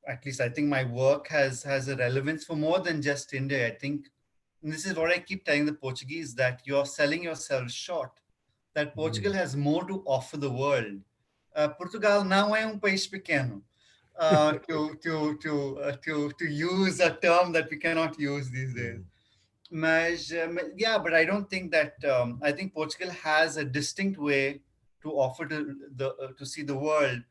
at least I think my work has a relevance for more than just India. I think, and this is what I keep telling the Portuguese, that you're selling yourself short. That Portugal Mm. has more to offer the world. Portugal não é país pequeno. To use a term that we cannot use these days. Mm. Mas, yeah, but I don't think that. I think Portugal has a distinct way to offer to see the world,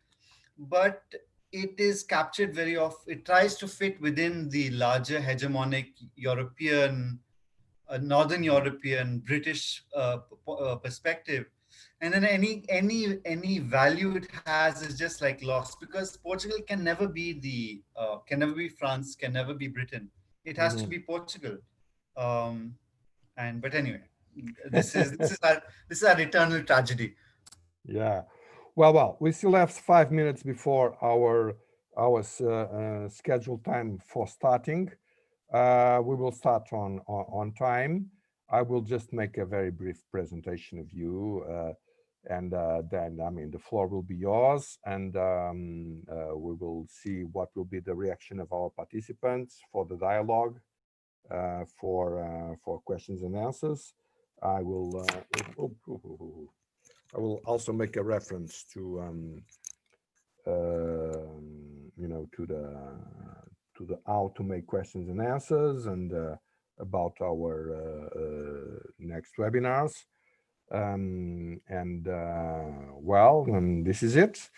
but it is captured very often. It tries to fit within the larger hegemonic European, Northern European, British perspective, and then any value it has is just like lost because Portugal can never be can never be France, can never be Britain. It has to Mhm. be Portugal. Um, and but anyway, this is our eternal tragedy. Yeah. Well, we still have 5 minutes before our scheduled time for starting. We will start on time. I will just make a very brief presentation of you, and then, I mean, the floor will be yours, and we will see what will be the reaction of our participants for the dialogue, for questions and answers. I will. I will also make a reference to to the how to make questions and answers, and about our next webinars. And this is it.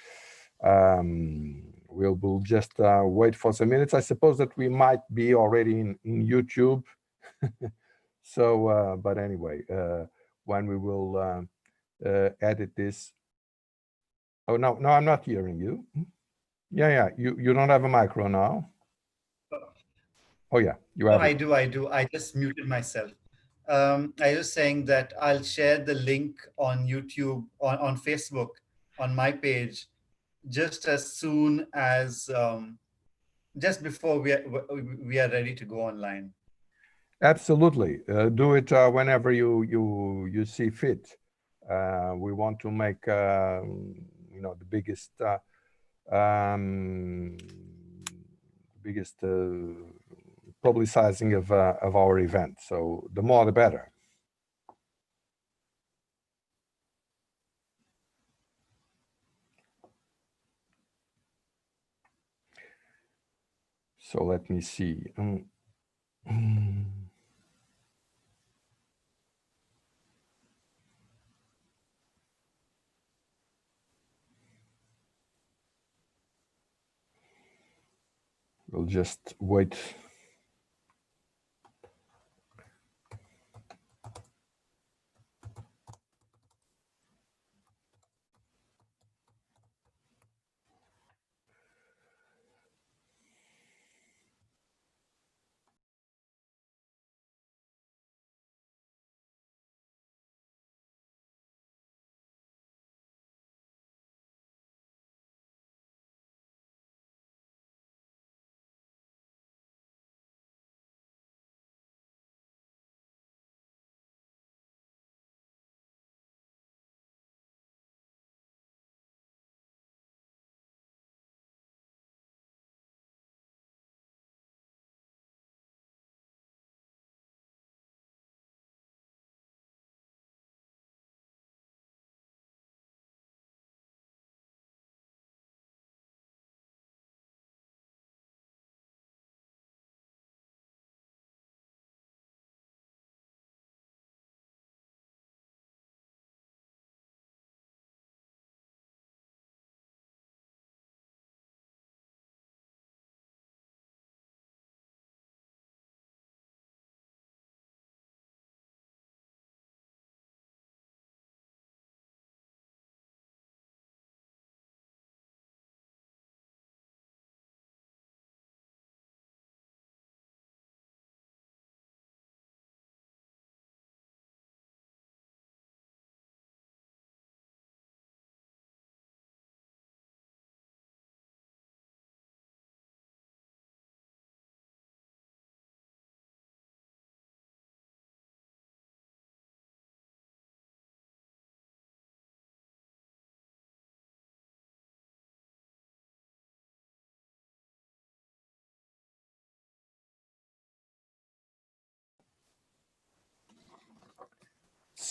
We'll just wait for some minutes. I suppose that we might be already in YouTube. So, but anyway, when we will edit this. Oh, no, no, I'm not hearing you. Yeah, you don't have a micro now. Oh, yeah, you No, have it. I do. I just muted myself. I was saying that I'll share the link on YouTube, on Facebook, on my page, just as soon as, just before we are ready to go online. Absolutely. Do it whenever you see fit. We want to make the um, biggest publicizing of our event. So the more the better. So let me see. We'll just wait.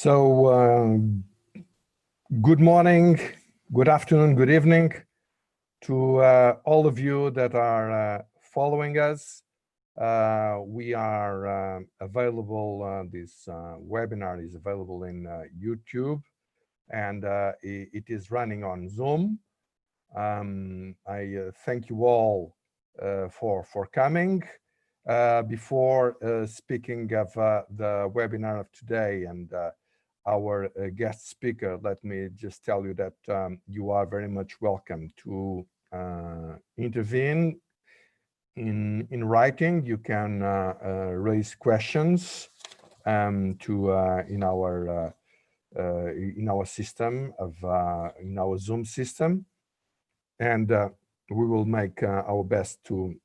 Good morning, good afternoon, good evening to all of you that are following us. We are available, this webinar is available in YouTube, and it is running on Zoom. I thank you all for coming. Before speaking of the webinar of today and our guest speaker, let me just tell you that you are very much welcome to intervene in writing. You can raise questions to in our system of in our Zoom system, and we will make our best to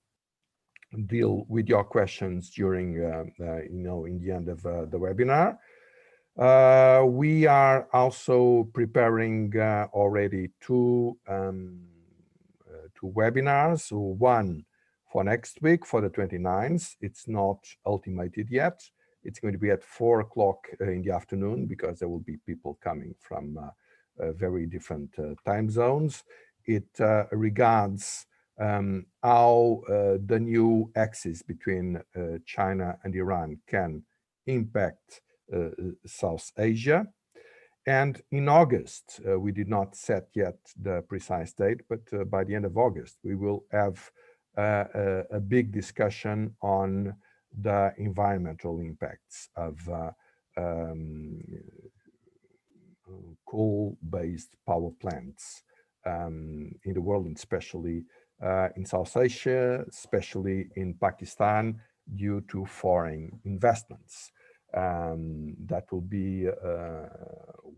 deal with your questions during in the end of the webinar. We are also preparing already two webinars, one for next week for the 29th. It's not ultimated yet. It's going to be at 4 o'clock in the afternoon, because there will be people coming from very different time zones. It regards how the new axis between China and Iran can impact South Asia. And in August, we did not set yet the precise date, but by the end of August, we will have a big discussion on the environmental impacts of coal-based power plants in the world, and especially in South Asia, especially in Pakistan, due to foreign investments. That will be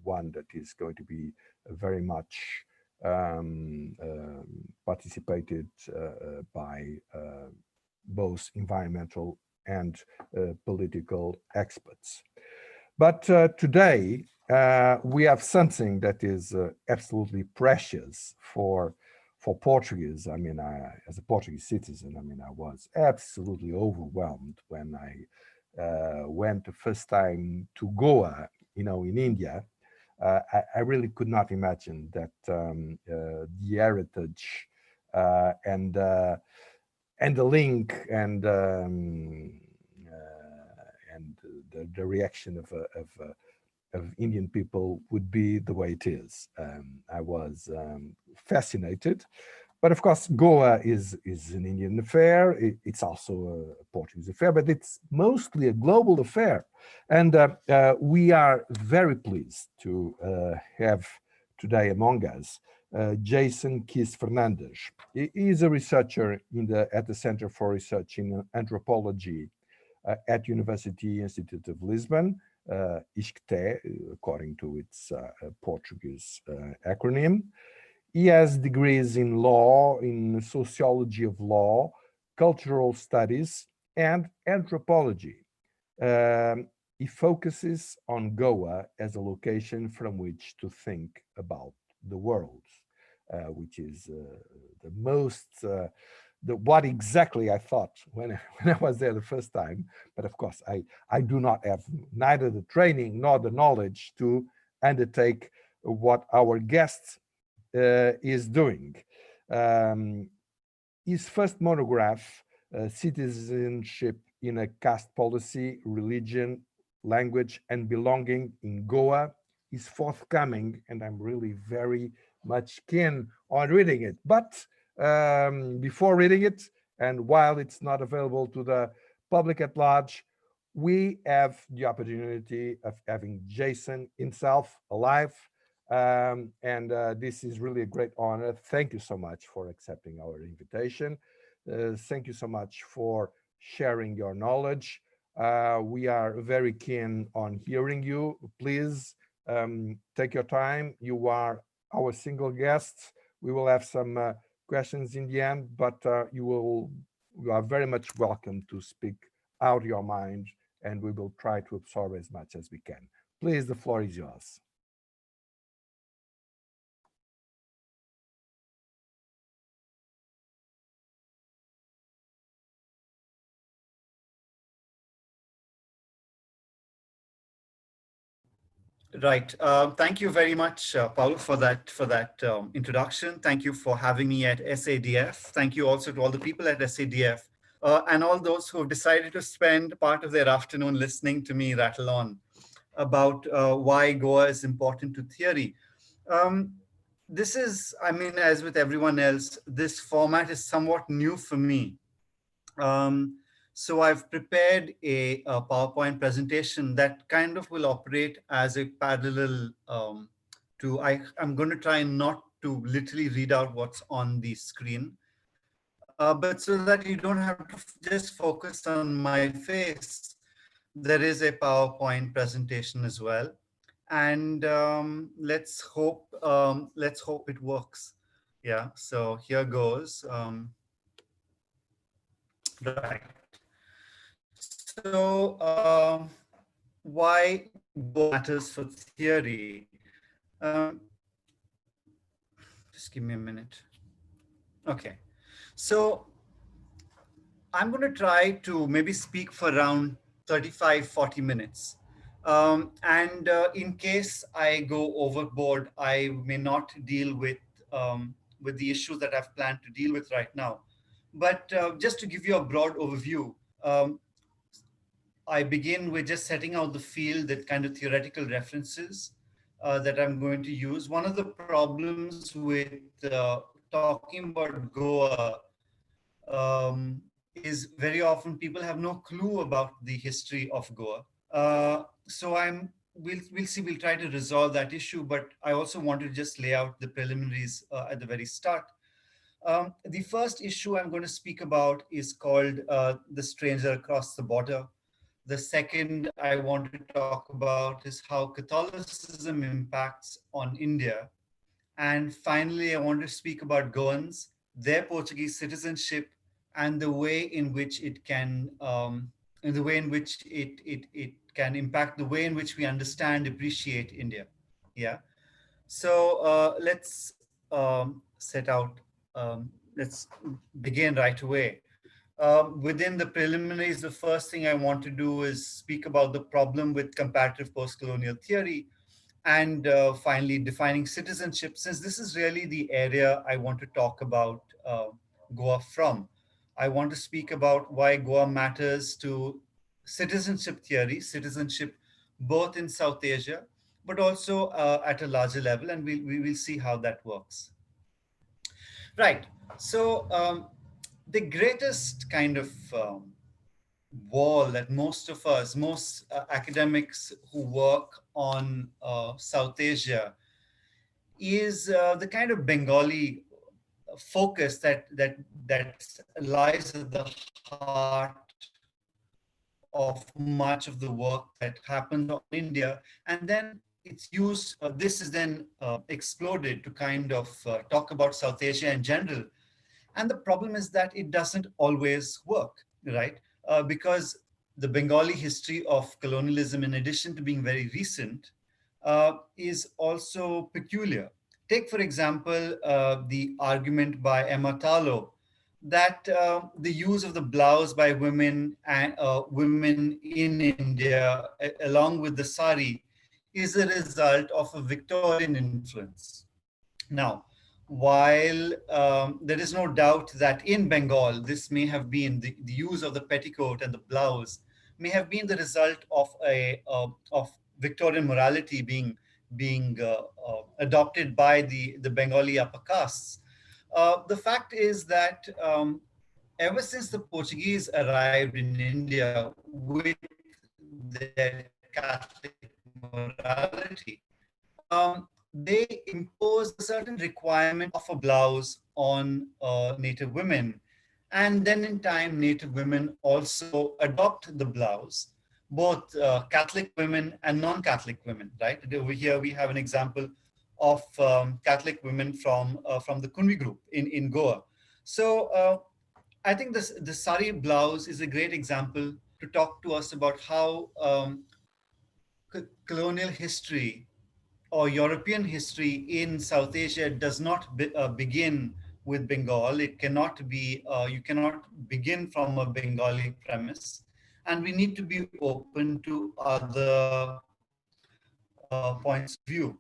one that is going to be very much participated by both environmental and political experts. But today, we have something that is absolutely precious for Portuguese. I mean, as a Portuguese citizen, I mean, I was absolutely overwhelmed when I went the first time to Goa, in India. I really could not imagine that the heritage and the link and the reaction of Indian people would be the way it is. I was fascinated. But of course, Goa is an Indian affair. It's also a Portuguese affair, but it's mostly a global affair. And we are very pleased to have today among us Jason Kiss Fernandes. He is a researcher at the Center for Research in Anthropology at University Institute of Lisbon, ISCTE, according to its Portuguese acronym. He has degrees in law, in sociology of law, cultural studies, and anthropology. He focuses on Goa as a location from which to think about the world, which is the most what exactly I thought when when I was there the first time. But of course, I do not have neither the training nor the knowledge to undertake what our guest is doing. Um, his first monograph, Citizenship in a Caste Policy, Religion, Language, and Belonging in Goa, is forthcoming, and I'm really very much keen on reading it. But before reading it, and while it's not available to the public at large, we have the opportunity of having Jason himself alive. And this is really a great honor. Thank you so much for accepting our invitation. Thank you so much for sharing your knowledge. We are very keen on hearing you. Please take your time. You are our single guest. We will have some questions in the end, but you are very much welcome to speak out your mind, and we will try to absorb as much as we can. Please, the floor is yours. Right. Thank you very much, Paulo, for that introduction. Thank you for having me at SADF. Thank you also to all the people at SADF and all those who have decided to spend part of their afternoon listening to me rattle on about why Goa is important to theory. Um, this is, I mean, as with everyone else, this format is somewhat new for me. Um, so I've prepared a PowerPoint presentation that kind of will operate as a parallel to, I'm going to try not to literally read out what's on the screen, but so that you don't have to just focus on my face, there is a PowerPoint presentation as well. And let's hope it works. Yeah, so here goes. Right. So, why Goa matters for theory? Just give me a minute. Okay. So, I'm going to try to maybe speak for around 35, 40 minutes. And in case I go overboard, I may not deal with the issues that I've planned to deal with right now. But just to give you a broad overview, um, I begin with just setting out the field, that kind of theoretical references that I'm going to use. One of the problems with talking about Goa is very often people have no clue about the history of Goa. So we'll see, we'll try to resolve that issue, but I also want to just lay out the preliminaries at the very start. The first issue I'm going to speak about is called The Stranger Across the Border. The second I want to talk about is how Catholicism impacts on India. And finally, I want to speak about Goans, their Portuguese citizenship, and the way in which it can, in the way in which it can impact the way in which we understand, appreciate India. Yeah. So set out. Let's begin right away. Within the preliminaries, the first thing I want to do is speak about the problem with comparative post-colonial theory, and finally defining citizenship, since this is really the area I want to talk about Goa from. I want to speak about why Goa matters to citizenship theory, citizenship both in South Asia, but also at a larger level, and we will see how that works. Right. So, the greatest kind of wall that most of us, most academics who work on South Asia, is the kind of Bengali focus that lies at the heart of much of the work that happens on India, and then it's used. This is then exploded to kind of talk about South Asia in general. And the problem is that it doesn't always work, right? Because the Bengali history of colonialism, in addition to being very recent, is also peculiar. Take, for example, the argument by Emma Tarlow that the use of the blouse by women in India, along with the sari, is a result of a Victorian influence. Now, while there is no doubt that in Bengal, this may have been the use of the petticoat and the blouse may have been the result of of Victorian morality being adopted by the Bengali upper castes. The fact is that ever since the Portuguese arrived in India with their Catholic morality, they imposed a certain requirement of a blouse on Native women. And then in time, Native women also adopt the blouse, both Catholic women and non-Catholic women, right? Over here, we have an example of Catholic women from the Kunvi group in Goa. So I think the sari blouse is a great example to talk to us about how colonial history or European history in South Asia does not begin with Bengal. It cannot be, you cannot begin from a Bengali premise. And we need to be open to other points of view.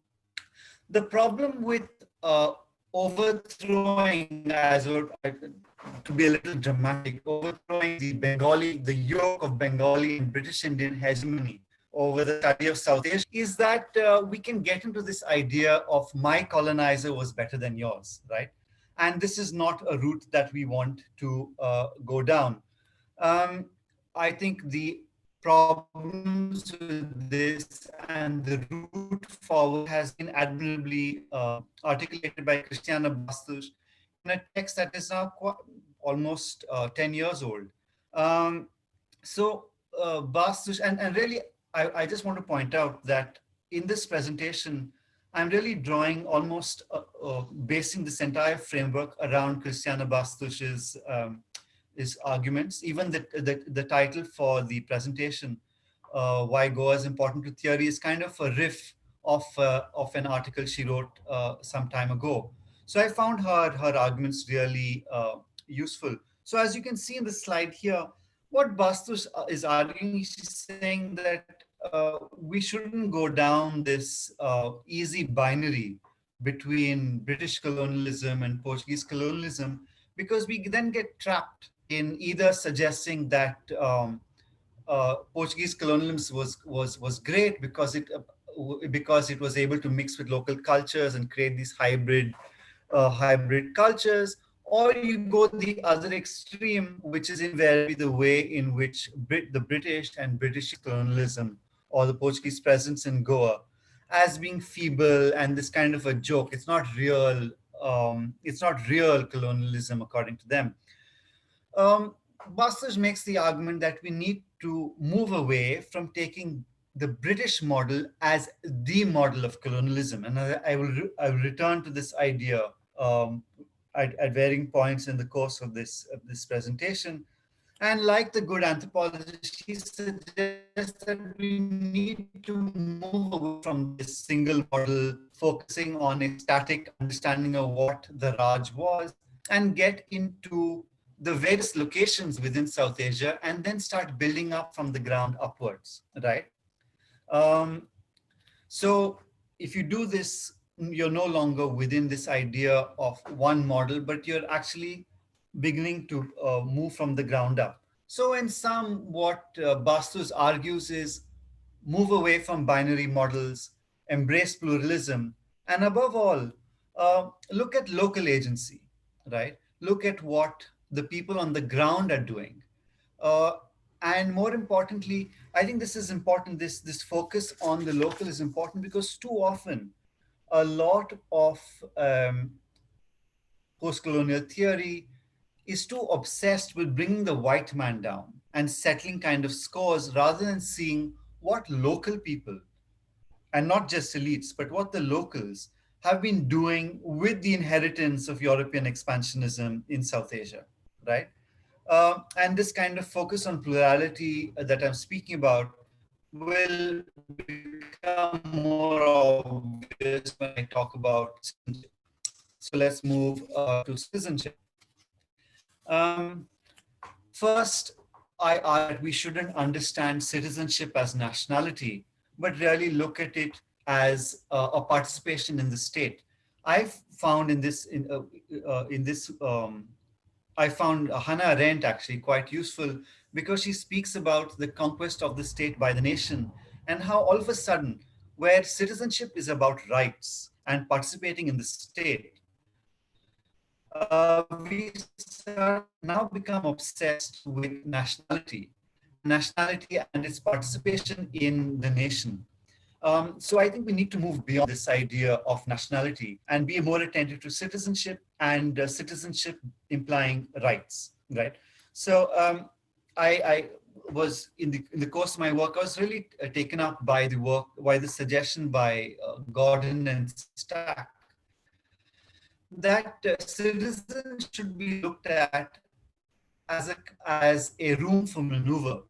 The problem with overthrowing, to be a little dramatic, overthrowing the yoke of Bengali and British Indian hegemony over the study of South Asia is that we can get into this idea of my colonizer was better than yours, right? And this is not a route that we want to go down. Um, I think the problems with this and the route forward has been admirably articulated by Christiana Bastos in a text that is now almost 10 years old. Um, so, Bastos, and really, I just want to point out that in this presentation, I'm really drawing almost basing this entire framework around Christiana Bastos's his arguments. Even the title for the presentation, Why Goa is Important to Theory, is kind of a riff of an article she wrote some time ago. So I found her arguments really useful. So as you can see in the slide here, what Bastos is arguing, she's saying that we shouldn't go down this easy binary between British colonialism and Portuguese colonialism, because we then get trapped in either suggesting that Portuguese colonialism was great because it was able to mix with local cultures and create these hybrid cultures, or you go the other extreme, which is invariably the way in which the British and British colonialism or the Portuguese presence in Goa as being feeble and this kind of a joke. It's not real. It's not real colonialism according to them. Busters makes the argument that we need to move away from taking the British model as the model of colonialism, and I will return to this idea um, at varying points in the course of this presentation. And like the good anthropologist, he suggests that we need to move away from this single model, focusing on a static understanding of what the Raj was, and get into the various locations within South Asia and then start building up from the ground upwards, right? Um, so if you do this, you're no longer within this idea of one model, but you're actually beginning to move from the ground up. So in sum, what Bastos argues is move away from binary models, embrace pluralism, and above all, look at local agency, right? Look at what the people on the ground are doing. Uh, and more importantly, I think this is important. This focus on the local is important because too often, a lot of post-colonial theory is too obsessed with bringing the white man down and settling kind of scores rather than seeing what local people, and not just elites, but what the locals have been doing with the inheritance of European expansionism in South Asia, right? And this kind of focus on plurality that I'm speaking about will become more obvious when I talk about citizenship. So let's move to citizenship. Um, First, I argue that we shouldn't understand citizenship as nationality, but really look at it as a participation in the state. I've found in this I found Hannah Arendt actually quite useful because she speaks about the conquest of the state by the nation and how all of a sudden, where citizenship is about rights and participating in the state, we now become obsessed with nationality and its participation in the nation. So I think we need to move beyond this idea of nationality and be more attentive to citizenship and citizenship implying rights, right? So I was in the course of my work, I was really taken up by the suggestion by Gordon and Stack that citizens should be looked at as a room for maneuver.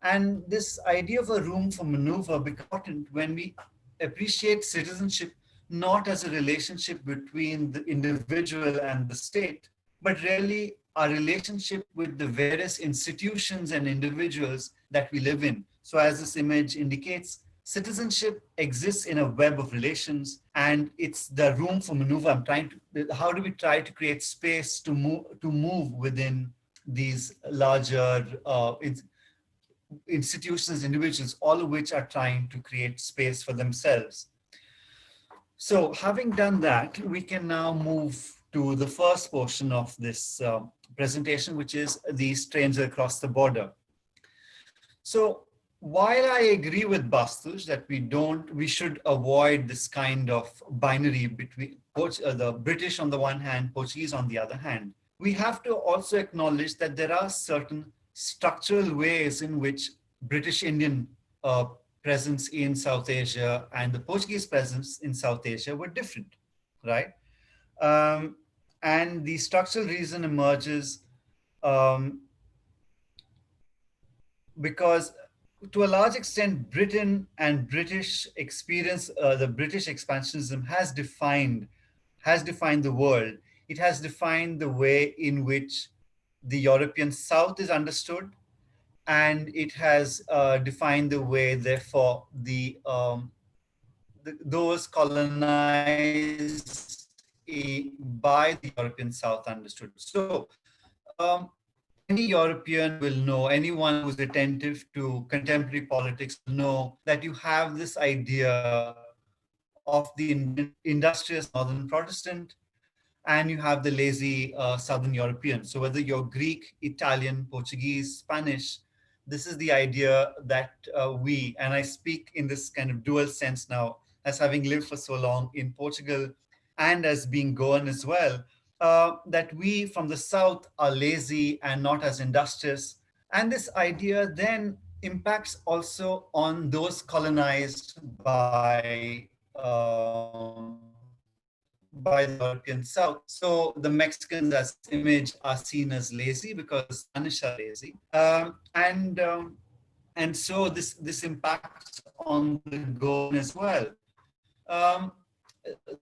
And this idea of a room for maneuver becomes important when we appreciate citizenship not as a relationship between the individual and the state, but really our relationship with the various institutions and individuals that we live in. So, as this image indicates, citizenship exists in a web of relations, and it's the room for maneuver. I'm trying to, how do we try to create space to move within these larger institutions, individuals, all of which are trying to create space for themselves. So, having done that, we can now move to the first portion of this presentation, which is the stranger across the border. So, while I agree with Bastush that we should avoid this kind of binary between the British on the one hand, Portuguese on the other hand, we have to also acknowledge that there are certain structural ways in which British Indian presence in South Asia and the Portuguese presence in South Asia were different, right? Um, and the structural reason emerges um, because to a large extent, Britain and British experience, the British expansionism has defined the world. It has defined the way in which the European South is understood, and it has defined the way, therefore, those colonized by the European South understood. So, any European will know, anyone who's attentive to contemporary politics will know that you have this idea of the industrious Northern Protestant and you have the lazy Southern European. So whether you're Greek, Italian, Portuguese, Spanish, this is the idea that and I speak in this kind of dual sense now, as having lived for so long in Portugal and as being Goan as well, that we from the South are lazy and not as industrious. And this idea then impacts also on those colonized by the European South. So the Mexicans, as its image, are seen as lazy because the Spanish are lazy, and so this impacts on the Goan as well. Um,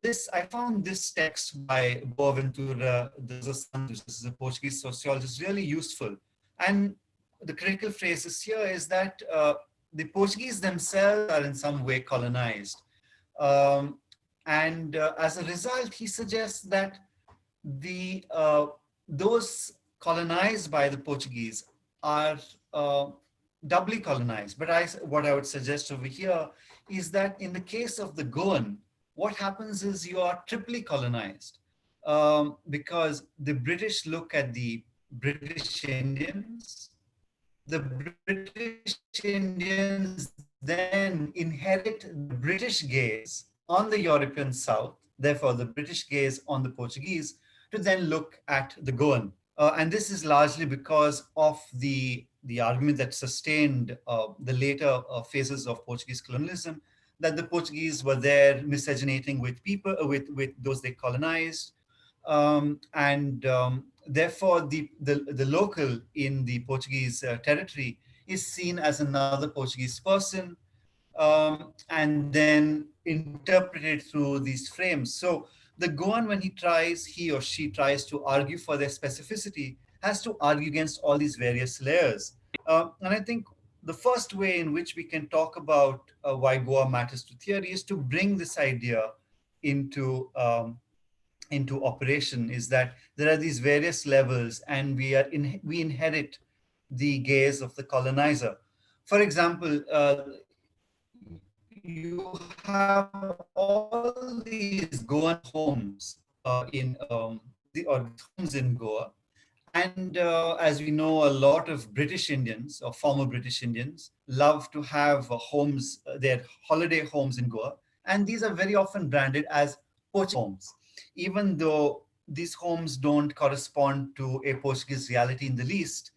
this I found this text by Boaventura de Santos, this is a Portuguese sociologist, really useful. And the critical phrases here is that the Portuguese themselves are in some way colonized. Um, and as a result, he suggests that the those colonized by the Portuguese are doubly colonized. But what I would suggest over here is that in the case of the Goan, what happens is you are triply colonized, because the British look at the British Indians. The British Indians then inherit the British gaze on the European South, therefore the British gaze on the Portuguese, to then look at the Goan. And this is largely because of the argument that sustained the later phases of Portuguese colonialism, that the Portuguese were there miscegenating with people, with those they colonized, and therefore the local in the Portuguese territory is seen as another Portuguese person, and then interpreted through these frames. So the Goan, when he or she tries to argue for their specificity, has to argue against all these various layers. And I think the first way in which we can talk about why Goa matters to theory is to bring this idea into operation, is that there are these various levels and we inherit the gaze of the colonizer. For example, you have all these Goan homes homes in Goa. And as we know, a lot of British Indians or former British Indians love to have their holiday homes in Goa. And these are very often branded as Portuguese homes, even though these homes don't correspond to a Portuguese reality in the least.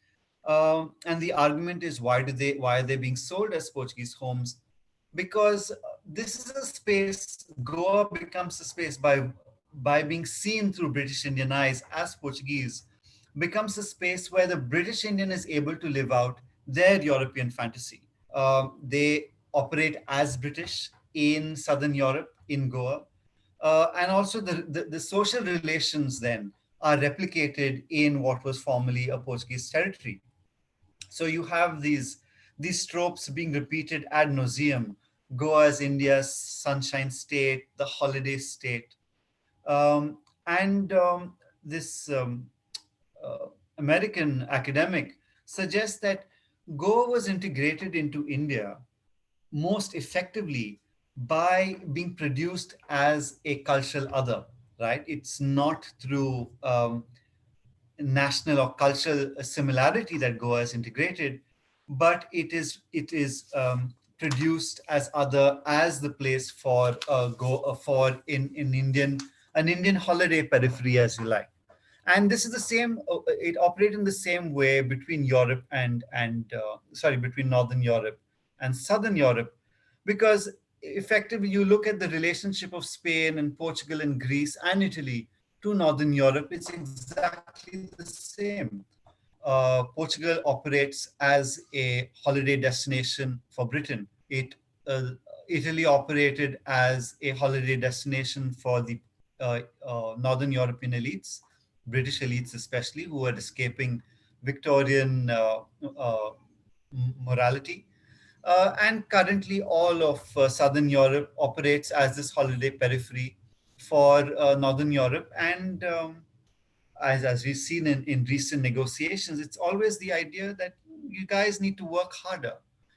And the argument is, why are they being sold as Portuguese homes? Because this is a space, Goa becomes a space by being seen through British Indian eyes as Portuguese, becomes a space where the British Indian is able to live out their European fantasy. They operate as British in Southern Europe, in Goa. And also the social relations then are replicated in what was formerly a Portuguese territory. So you have these tropes being repeated ad nauseum, Goa as India's sunshine state, the holiday state. And this American academic suggests that Goa was integrated into India most effectively by being produced as a cultural other, right? It's not through national or cultural similarity that Goa is integrated, but it is produced as other, as the place for for in Indian, an Indian holiday periphery, as you like. And this is the same. It operates in the same way between Europe and between Northern Europe and Southern Europe, because effectively you look at the relationship of Spain and Portugal and Greece and Italy to Northern Europe, it's exactly the same. Portugal operates as a holiday destination for Britain. Uh, Italy operated as a holiday destination for the Northern European elites, British elites especially, who were escaping Victorian morality. And currently, all of Southern Europe operates as this holiday periphery for Northern Europe. And as we've seen in recent negotiations, it's always the idea that you guys need to work harder,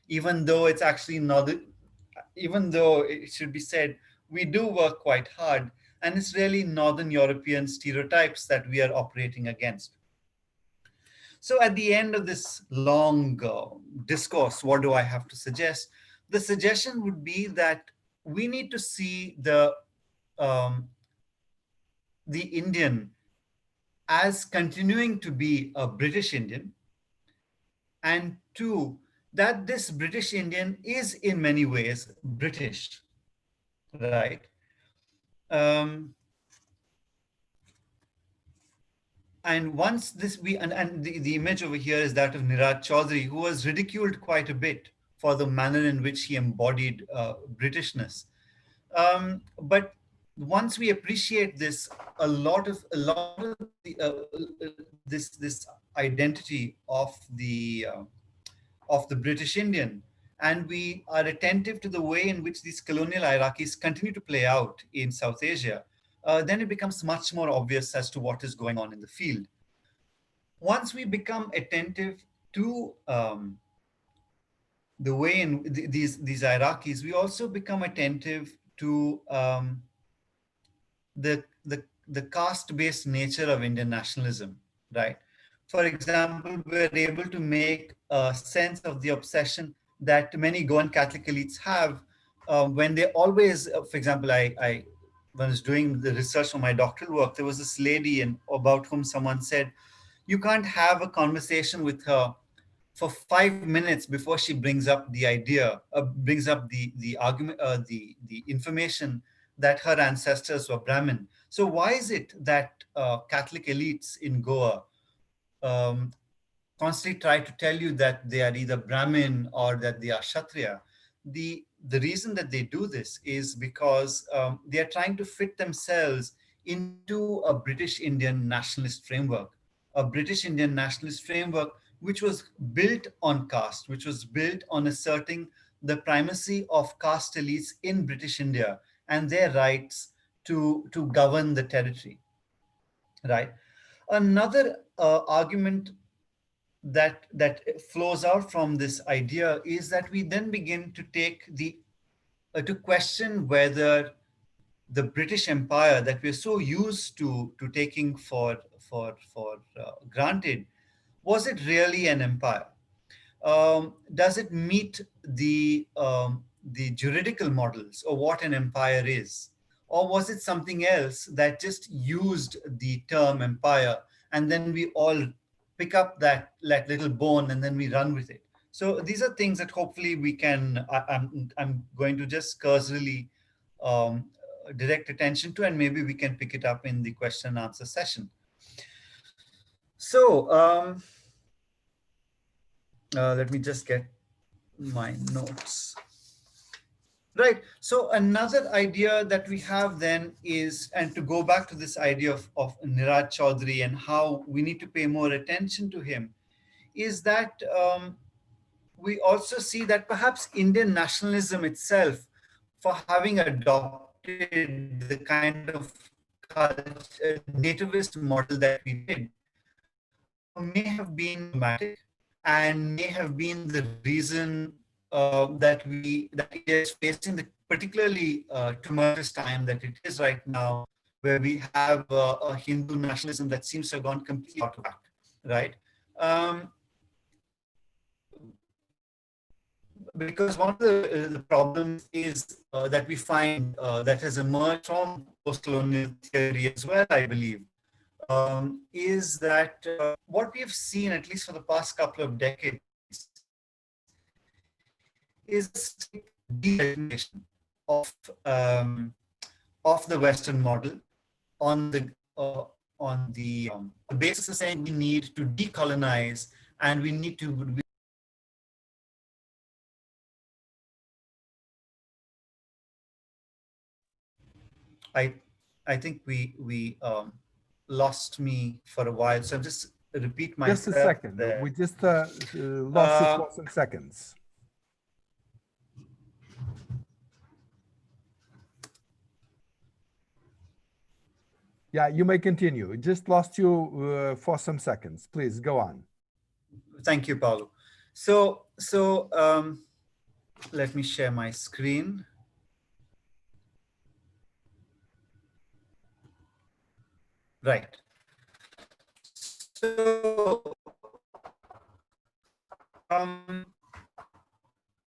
even though it's actually not, even though it should be said, we do work quite hard. And it's really Northern European stereotypes that we are operating against. So at the end of this long discourse, what do I have to suggest? The suggestion would be that we need to see um, the Indian as continuing to be a British Indian, and two, that this British Indian is in many ways British, right? Um, and once this we and the image over here is that of Niraj Chaudhary, who was ridiculed quite a bit for the manner in which he embodied Britishness. But once we appreciate this, a lot of this identity of the British Indian, and we are attentive to the way in which these colonial hierarchies continue to play out in South Asia, then it becomes much more obvious as to what is going on in the field. Once we become attentive to the way in these hierarchies, we also become attentive to the caste-based nature of Indian nationalism, right? For example, we're able to make sense of the obsession that many Goan Catholic elites have when they always, for example, I when I was doing the research for my doctoral work, there was this lady and about whom someone said, you can't have a conversation with her for 5 minutes before she brings up the idea, brings up the argument, the information that her ancestors were Brahmin. So why is it that Catholic elites in Goa um, constantly try to tell you that they are either Brahmin or that they are Kshatriya? The reason that they do this is because they are trying to fit themselves into a British Indian nationalist framework, a British Indian nationalist framework which was built on caste, which was built on asserting the primacy of caste elites in British India and their rights to govern the territory, right? Another argument that flows out from this idea is that we then begin to take the to question whether the British Empire that we're so used to taking for granted, was it really an empire? Does it meet the juridical models of what an empire is, or was it something else that just used the term empire, and then we all pick up that little bone and then we run with it? So these are things that hopefully we can. I'm going to just cursorily um, direct attention to, and maybe we can pick it up in the question and answer session. So let me just get my notes. Right. So another idea that we have then is, and to go back to this idea of Niraj Chaudhary and how we need to pay more attention to him, is that we also see that perhaps Indian nationalism itself, for having adopted the kind of nativist model that we did, may have been problematic and may have been the reason that India is facing the particularly tumultuous time that it is right now, where we have a Hindu nationalism that seems to have gone completely out of whack, right? Um, because one of the problems is that we find that has emerged from post-colonial theory as well, I believe, is that what we have seen, at least for the past couple of decades, is a strict delegitimation of of the Western model on the basis of saying we need to decolonize and we need to. I I think we lost me for a while, so I'll just repeat Just a myself second. there. We just lost you Uh, for some seconds. Yeah, you may continue. Just lost you for some seconds. Please go on. Thank you, Paulo. So let me share my screen. Right. So, um,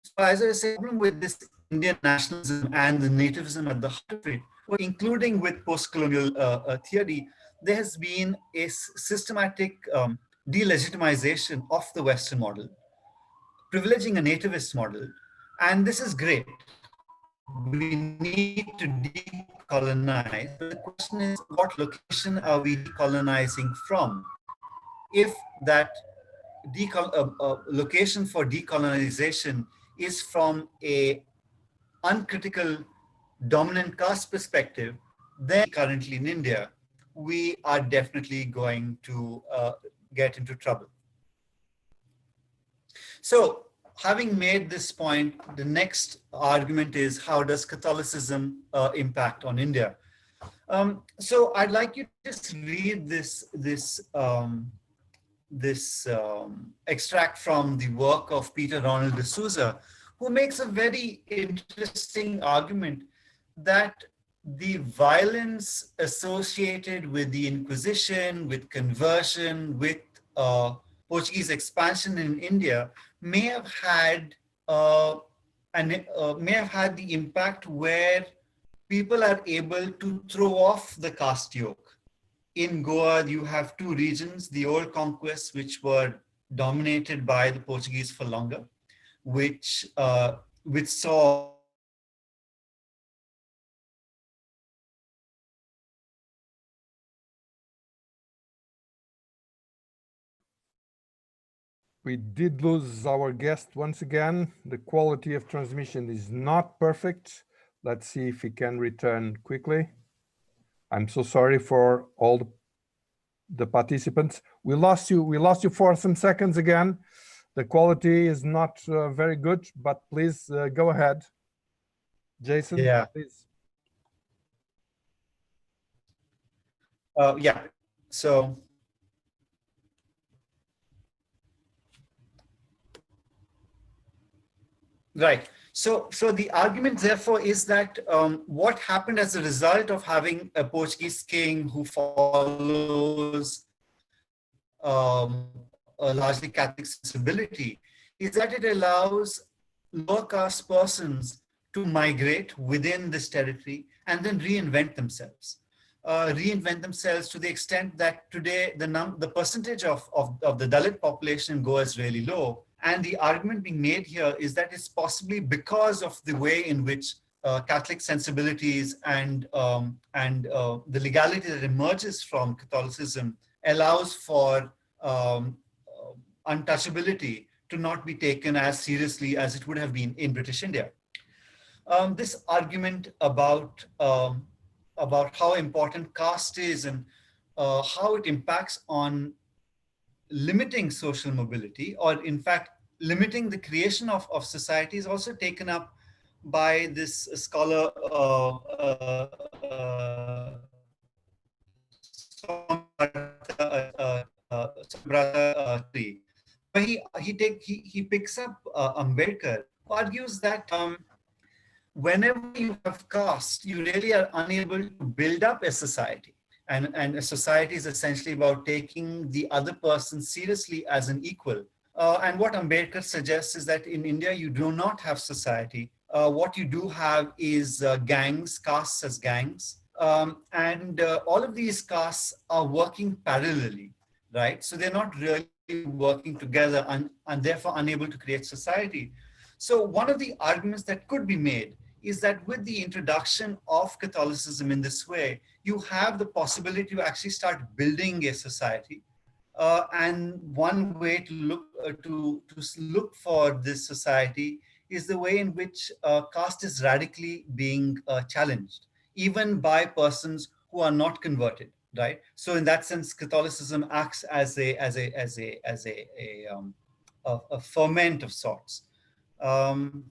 so as I was saying, the problem with this Indian nationalism and the nativism at the heart of it, including with post-colonial theory, there has been a systematic delegitimization of the Western model, privileging a nativist model. And this is great. We need to decolonize, but the question is, what location are we decolonizing from? If that location for decolonization is from a uncritical dominant caste perspective, then currently in India, we are definitely going to get into trouble. So, having made this point, the next argument is, how does Catholicism impact on India? So I'd like you to just read this extract from the work of Peter Ronald de Souza, who makes a very interesting argument that the violence associated with the Inquisition, with conversion, with Portuguese expansion in India may have had uh, may have had the impact where people are able to throw off the caste yoke. In Goa, you have two regions, the old conquests, which were dominated by the Portuguese for longer, which saw We did lose our guest once again. The quality of transmission is not perfect. Let's see if he can return quickly. I'm so sorry for all the participants. We lost you. We lost you for some seconds again. The quality is not very good, but please go ahead. Jason, yeah, please. yeah. So right. So the argument, therefore, is that what happened as a result of having a Portuguese king who follows a largely Catholic sensibility is that it allows lower caste persons to migrate within this territory and then reinvent themselves. Reinvent themselves to the extent that today the percentage of the Dalit population in Goa is really low. And the argument being made here is that it's possibly because of the way in which Catholic sensibilities and the legality that emerges from Catholicism allows for untouchability to not be taken as seriously as it would have been in British India. This argument about how important caste is and how it impacts on limiting social mobility, or in fact limiting the creation of society is also taken up by this scholar Swami he picks up Ambedkar, who argues that whenever you have caste, you really are unable to build up a society. And a society is essentially about taking the other person seriously as an equal. And what Ambedkar suggests is that in India, you do not have society. What you do have is gangs, castes as gangs. And all of these castes are working parallelly, right? So they're not really working together and therefore unable to create society. So one of the arguments that could be made is that with the introduction of Catholicism in this way, you have the possibility to actually start building a society. And one way to look for this society is the way in which caste is radically being challenged, even by persons who are not converted. Right. So in that sense, Catholicism acts as a ferment of sorts. Um,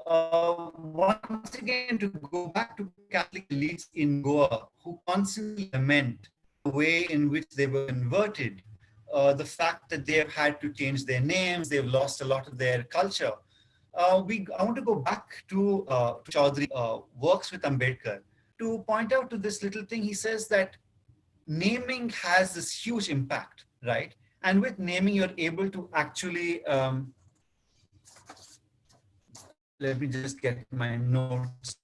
Once again, to go back to Catholic elites in Goa who constantly lament the way in which they were converted, the fact that they've had to change their names, they've lost a lot of their culture. I want to go back to Chaudhry works with Ambedkar to point out to this little thing. He says that naming has this huge impact, right? And with naming, you're able to actually let me just get my notes.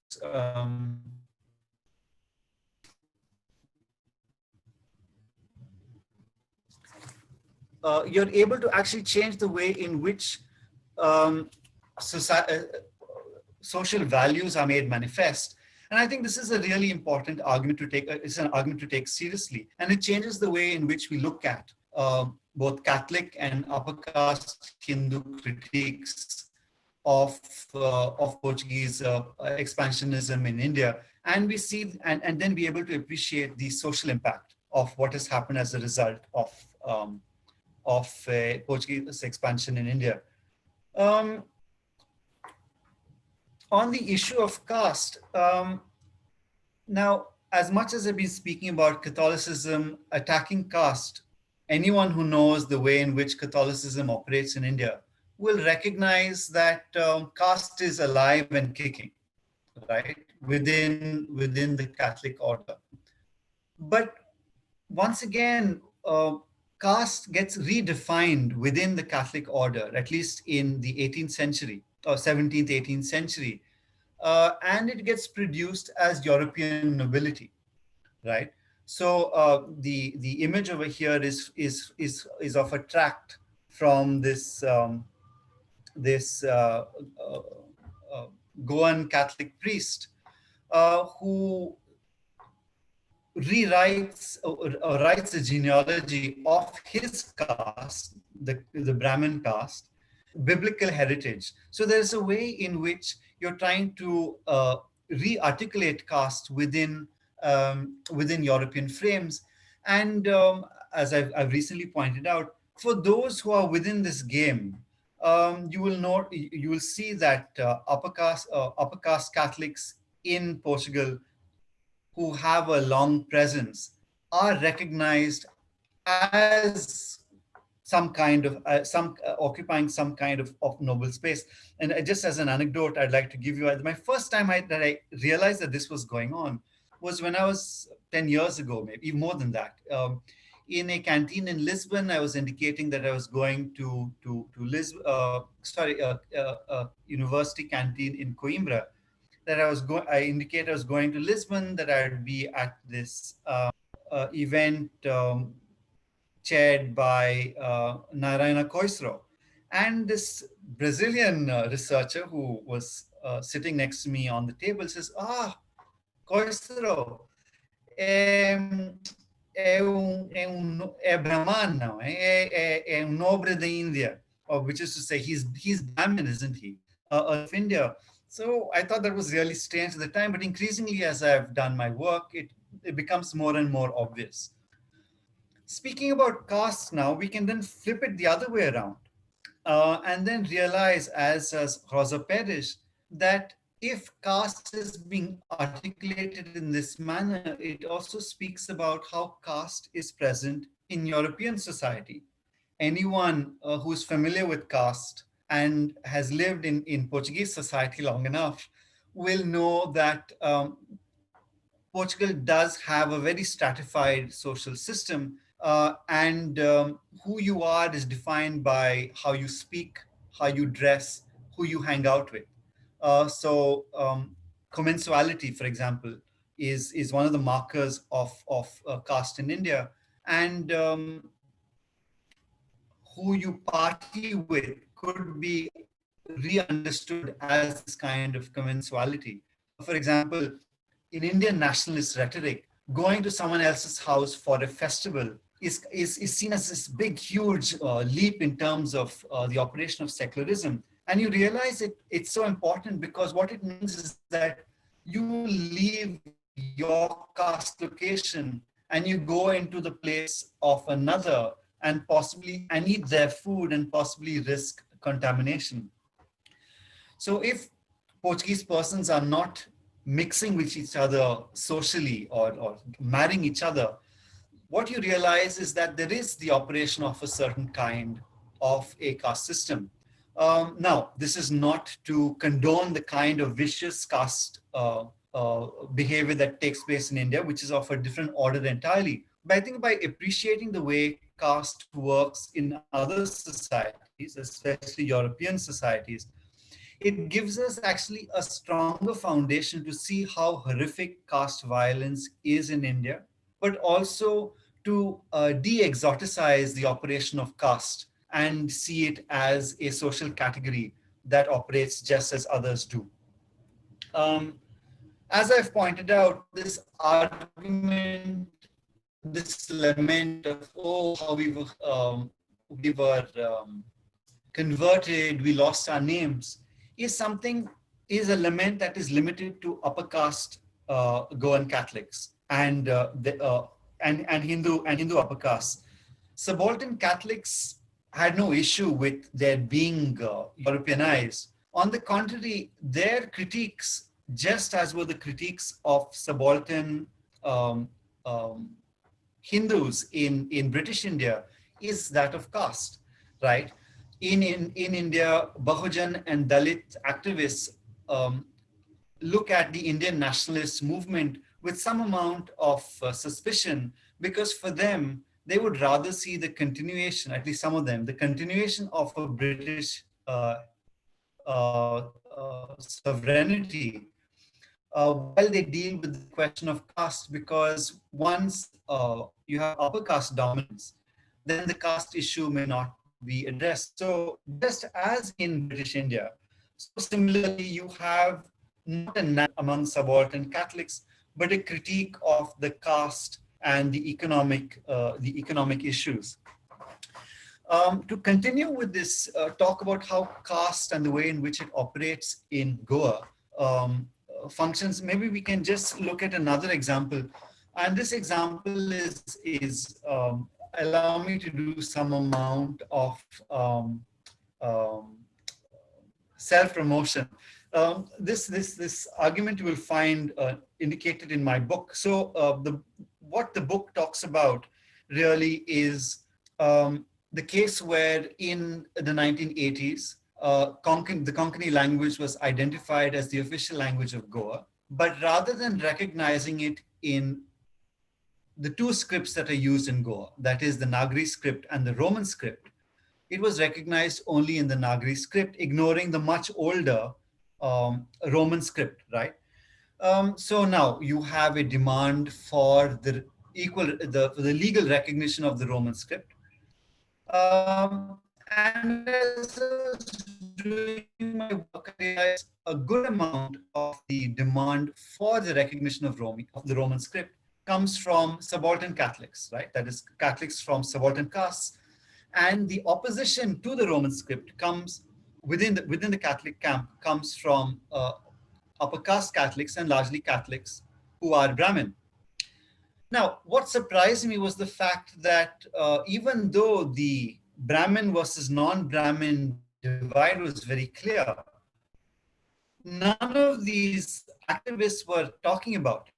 You're able to actually change the way in which um, society, social values are made manifest. And I think this is a really important argument to take. It's an argument to take seriously, and it changes the way in which we look at both Catholic and upper caste Hindu critiques of Portuguese expansionism in India, and we see and then be able to appreciate the social impact of what has happened as a result um, of Portuguese expansion in India. Um, on the issue of caste, now, as much as I've been speaking about Catholicism attacking caste, anyone who knows the way in which Catholicism operates in India will recognize that caste is alive and kicking, right, within the Catholic order. But once again, caste gets redefined within the Catholic order, at least in the 18th century or 17th, 18th century, and it gets produced as European nobility, right? So the image over here is of a tract from this uh, Goan Catholic priest who rewrites or writes a genealogy of his caste, the Brahmin caste, biblical heritage. So there's a way in which you're trying to re-articulate caste within European frames. And as I've recently pointed out, for those who are within this game, you will see that upper caste Catholics in Portugal who have a long presence are recognized as some kind of occupying some kind of noble space. And just as an anecdote I'd like to give you, my first time that I realized that this was going on was when I was 10 years ago, maybe even more than that. In a canteen in Lisbon, I was indicating that I was going to Lisbon, university canteen in Coimbra, that I indicated I was going to Lisbon, that I'd be at this event chaired by Narayana Koisro. And this Brazilian researcher who was sitting next to me on the table says, Koisro, é Brahman now, é um nobre da India, or which is to say, he's Brahmin, isn't he, of India. So I thought that was really strange at the time, but increasingly as I've done my work, it becomes more and more obvious. Speaking about castes now, we can then flip it the other way around, and then realize, as Rosa Perez, that if caste is being articulated in this manner, it also speaks about how caste is present in European society. Anyone who's familiar with caste and has lived in Portuguese society long enough will know that Portugal does have a very stratified social system, and who you are is defined by how you speak, how you dress, who you hang out with. So, commensuality, for example, is one of the markers of caste in India, and who you party with could be re-understood as this kind of commensuality. For example, in Indian nationalist rhetoric, going to someone else's house for a festival is seen as this big, huge leap in terms of the operation of secularism. And you realize it's so important because what it means is that you leave your caste location and you go into the place of another and eat their food and possibly risk contamination. So if Portuguese persons are not mixing with each other socially or marrying each other, what you realize is that there is the operation of a certain kind of a caste system. Now, this is not to condone the kind of vicious caste behavior that takes place in India, which is of a different order entirely. But I think by appreciating the way caste works in other societies, especially European societies, it gives us actually a stronger foundation to see how horrific caste violence is in India, but also to de-exoticize the operation of caste and see it as a social category that operates just as others do. Um, as I've pointed out, this argument, this lament of, oh, how we were converted, we lost our names, is something, is a lament that is limited to upper caste Goan Catholics and Hindu upper caste. Subaltern Catholics had no issue with their being Europeanized. On the contrary, their critiques, just as were the critiques of subaltern um, um, Hindus in British India, is that of caste, right? In India, Bahujan and Dalit activists um, look at the Indian nationalist movement with some amount of suspicion, because for them, they would rather see the continuation, at least some of them, the continuation of a British sovereignty, while they deal with the question of caste, because once you have upper caste dominance, then the caste issue may not be addressed. So just as in British India, so similarly you have not a among subaltern Catholics, but a critique of the caste and the economic issues. To continue with this talk about how caste and the way in which it operates in Goa functions, maybe we can just look at another example. And this example is allow me to do some amount of um, self-promotion. This argument you will find indicated in my book. So the what the book talks about really is the case where in the 1980s, the Konkani language was identified as the official language of Goa, but rather than recognizing it in the two scripts that are used in Goa, that is the Nagari script and the Roman script, it was recognized only in the Nagari script, ignoring the much older Roman script, right? So now you have a demand for for the legal recognition of the Roman script. And as I was doing my work, I realized a good amount of the demand for the recognition of the Roman script comes from subaltern Catholics, right? That is Catholics from subaltern castes. And the opposition to the Roman script comes within the Catholic camp, comes from upper caste Catholics and largely Catholics who are Brahmin. Now, what surprised me was the fact that even though the Brahmin versus non-Brahmin divide was very clear, none of these activists were talking about it.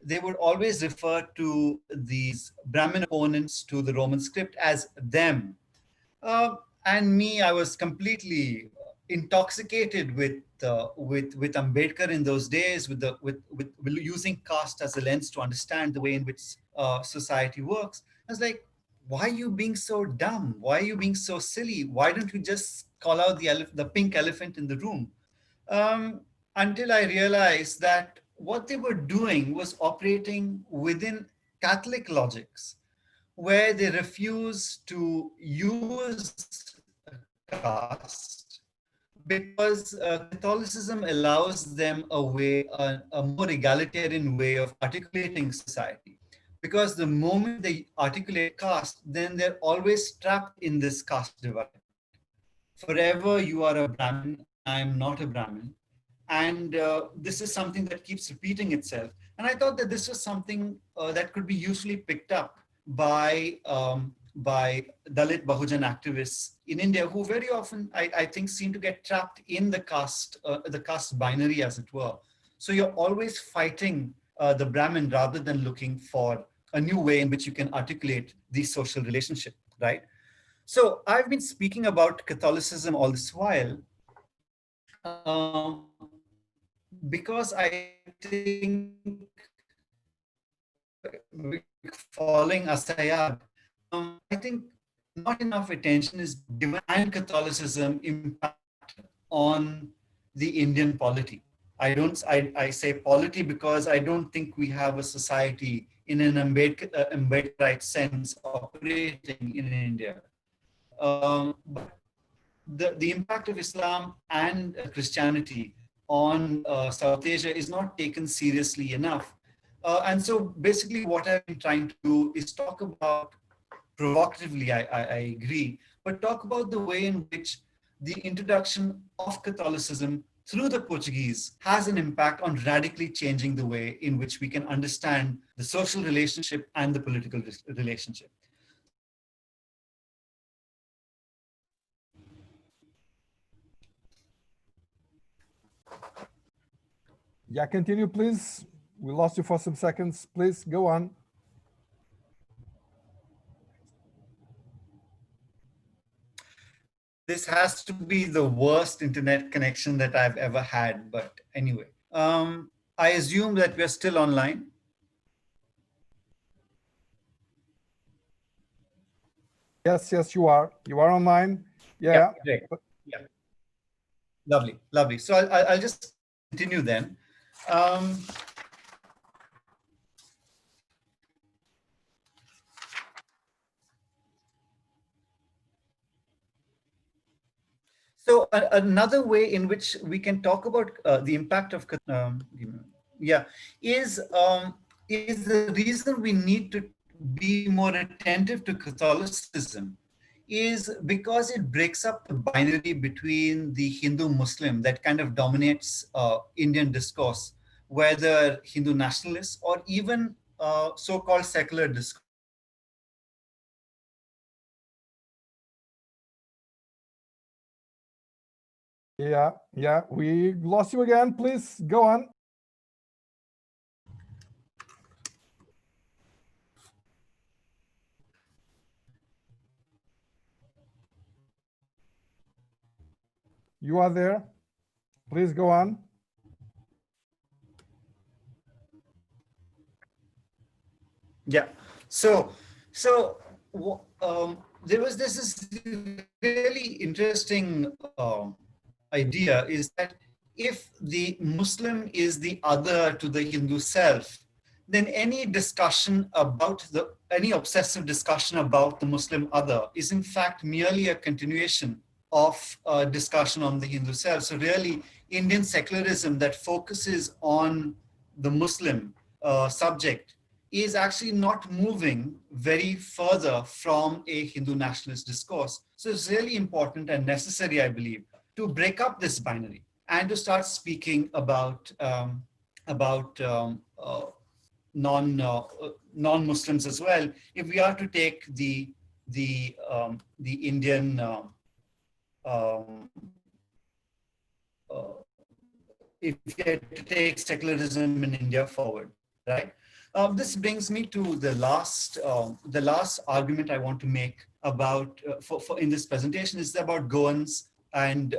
They would always refer to these Brahmin opponents to the Roman script as them. And me, I was completely intoxicated with Ambedkar in those days, with using caste as a lens to understand the way in which society works. I was like, why are you being so dumb? Why are you being so silly? Why don't you just call out the pink elephant in the room? um, until I realized that what they were doing was operating within Catholic logics, where they refuse to use caste because Catholicism allows them a more egalitarian way of articulating society. Because the moment they articulate caste, then they're always trapped in this caste divide. Forever you are a Brahmin and I am not a Brahmin. And this is something that keeps repeating itself. And I thought that this was something that could be usefully picked up by Dalit Bahujan activists in India, who very often I think seem to get trapped in the caste binary, as it were. So you're always fighting the Brahmin rather than looking for a new way in which you can articulate these social relationship, right? So I've been speaking about Catholicism all this while because I think following Asayag, I think not enough attention is given and Catholicism impact on the Indian polity. I say polity because I don't think we have a society in an Ambedkarite sense operating in India. But the impact of Islam and Christianity on South Asia is not taken seriously enough. And so basically what I've been trying to do is talk about, provocatively, I agree, but talk about the way in which the introduction of Catholicism through the Portuguese has an impact on radically changing the way in which we can understand the social relationship and the political relationship. Yeah, continue, please. We lost you for some seconds. Please go on. This has to be the worst internet connection that I've ever had. But anyway, I assume that we're still online. Yes, yes, you are. You are online. Yeah, Yeah. great. Yeah, lovely, lovely. So I'll just continue then. Um, so another way in which we can talk about the impact of yeah is the reason we need to be more attentive to Catholicism is because it breaks up the binary between the Hindu Muslim that kind of dominates Indian discourse, whether Hindu nationalists or even so-called secular discourse. Yeah, yeah. We lost you again. Please go on. You are there. Please go on. Yeah. So, so there was this really interesting idea is that if the Muslim is the other to the Hindu self, then any obsessive discussion about the Muslim other is in fact merely a continuation of discussion on the Hindu self. So really, Indian secularism that focuses on the Muslim subject is actually not moving very further from a Hindu nationalist discourse. So it's really important and necessary, I believe, to break up this binary and to start speaking about non-Muslims as well. If we are to take the Indian um, if you had to take secularism in India forward, right? This brings me to the last argument I want to make about for in this presentation is about Goans and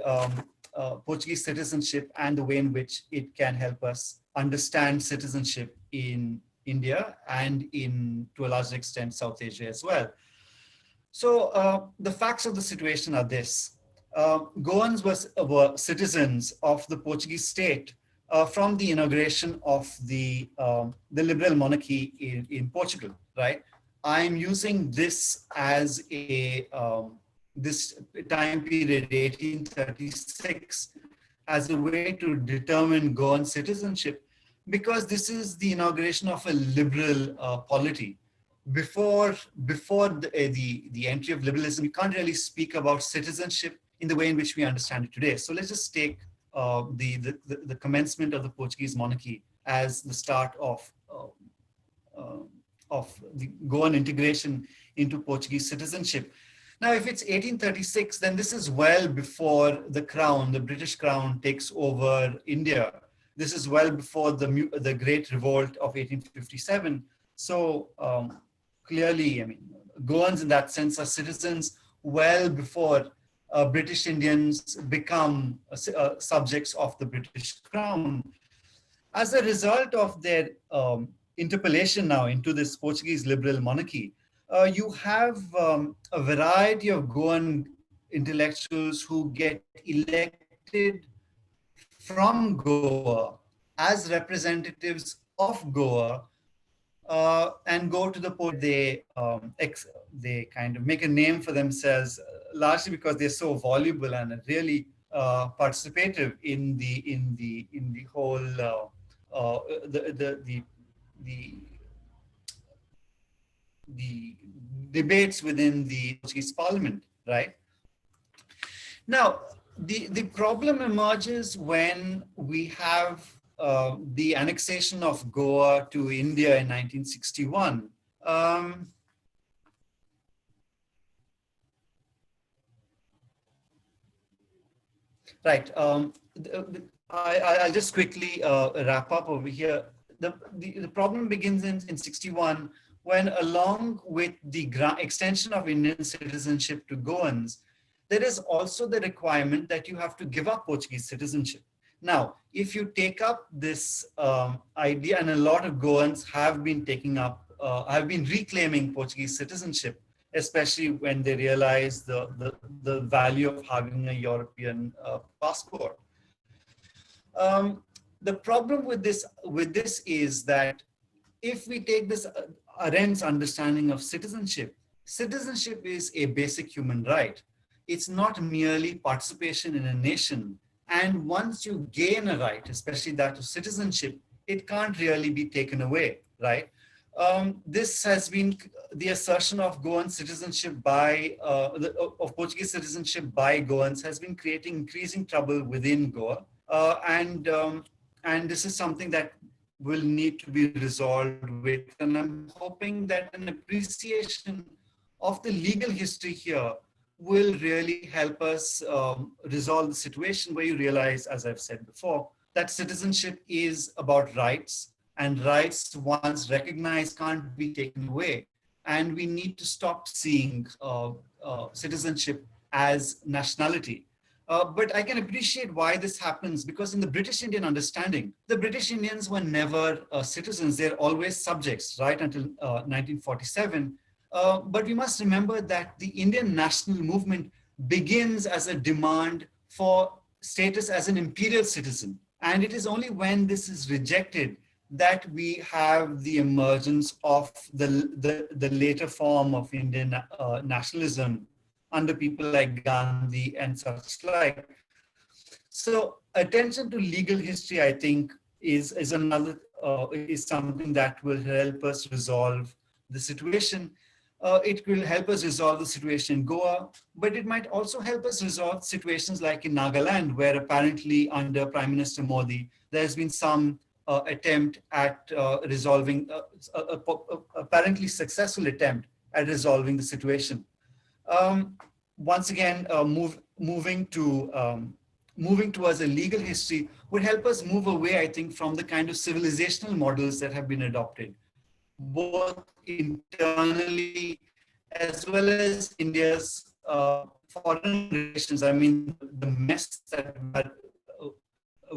Portuguese citizenship and the way in which it can help us understand citizenship in India and in to a large extent South Asia as well. So the facts of the situation are this. Goans were citizens of the Portuguese state from the inauguration of the liberal monarchy in Portugal, right? I'm using this as this time period, 1836, as a way to determine Goan citizenship because this is the inauguration of a liberal polity before the entry of liberalism, you can't really speak about citizenship in the way in which we understand it today. So let's just take the commencement of the Portuguese monarchy as the start uh, of the Goan integration into Portuguese citizenship. Now, if it's 1836, then this is well before the crown, the British crown, takes over India. This is well before the Great Revolt of 1857. So clearly, I mean, Goans in that sense are citizens well before British Indians become subjects of the British crown. As a result of their interpolation now into this Portuguese liberal monarchy, you have a variety of Goan intellectuals who get elected from Goa as representatives of Goa and go to the point they kind of make a name for themselves, largely because they're so voluble and really participative in the whole uh, the, the the the the debates within the Portuguese Parliament, right? Now, the problem emerges when we have the annexation of Goa to India in 1961. Um, right. I'll just quickly wrap up over here. The problem begins in 61 when, along with the extension of Indian citizenship to Goans, there is also the requirement that you have to give up Portuguese citizenship. Now, if you take up this idea, and a lot of Goans have been taking up, have been reclaiming Portuguese citizenship, especially when they realize the value of having a European passport. The problem with this is that if we take this Arendt's understanding of citizenship, citizenship is a basic human right. It's not merely participation in a nation. And once you gain a right, especially that of citizenship, it can't really be taken away, right? This has been the assertion of Goan citizenship of Portuguese citizenship by Goans has been creating increasing trouble within Goa. And this is something that will need to be resolved with. And I'm hoping that an appreciation of the legal history here will really help us resolve the situation where you realize, as I've said before, that citizenship is about rights, and rights once recognized can't be taken away. And we need to stop seeing citizenship as nationality. But I can appreciate why this happens because in the British Indian understanding, the British Indians were never citizens. They're always subjects, right, until 1947. But we must remember that the Indian national movement begins as a demand for status as an imperial citizen. And it is only when this is rejected that we have the emergence of the later form of Indian nationalism under people like Gandhi and such like. So attention to legal history, I think, is something that will help us resolve the situation. It will help us resolve the situation in Goa, but it might also help us resolve situations like in Nagaland, where apparently under Prime Minister Modi, there's been some attempt at resolving apparently successful attempt at resolving the situation. Um, Once again, moving towards a legal history would help us move away, I think, from the kind of civilizational models that have been adopted, both internally as well as India's foreign relations. I mean, the mess that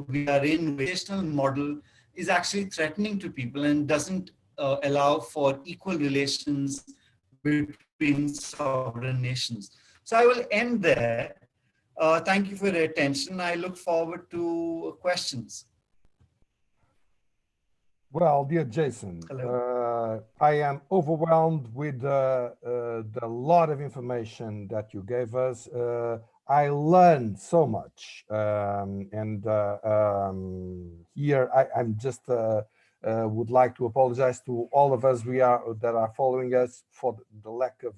we are in with civilizational model is actually threatening to people and doesn't allow for equal relations between sovereign nations. So I will end there. Thank you for your attention. I look forward to questions. Well, dear Hello. Jason, I am overwhelmed with the lot of information that you gave us. I learned so much, and here I'm just would like to apologize to all of us that are following us for the lack of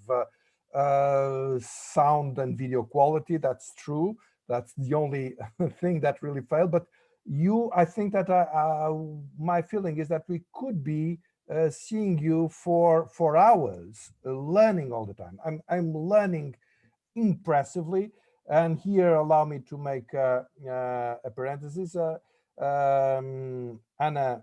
sound and video quality. That's true. That's the only thing that really failed, but I think that my feeling is that we could be seeing you for hours, learning all the time. I'm learning impressively. And here, allow me to make a parenthesis. Anna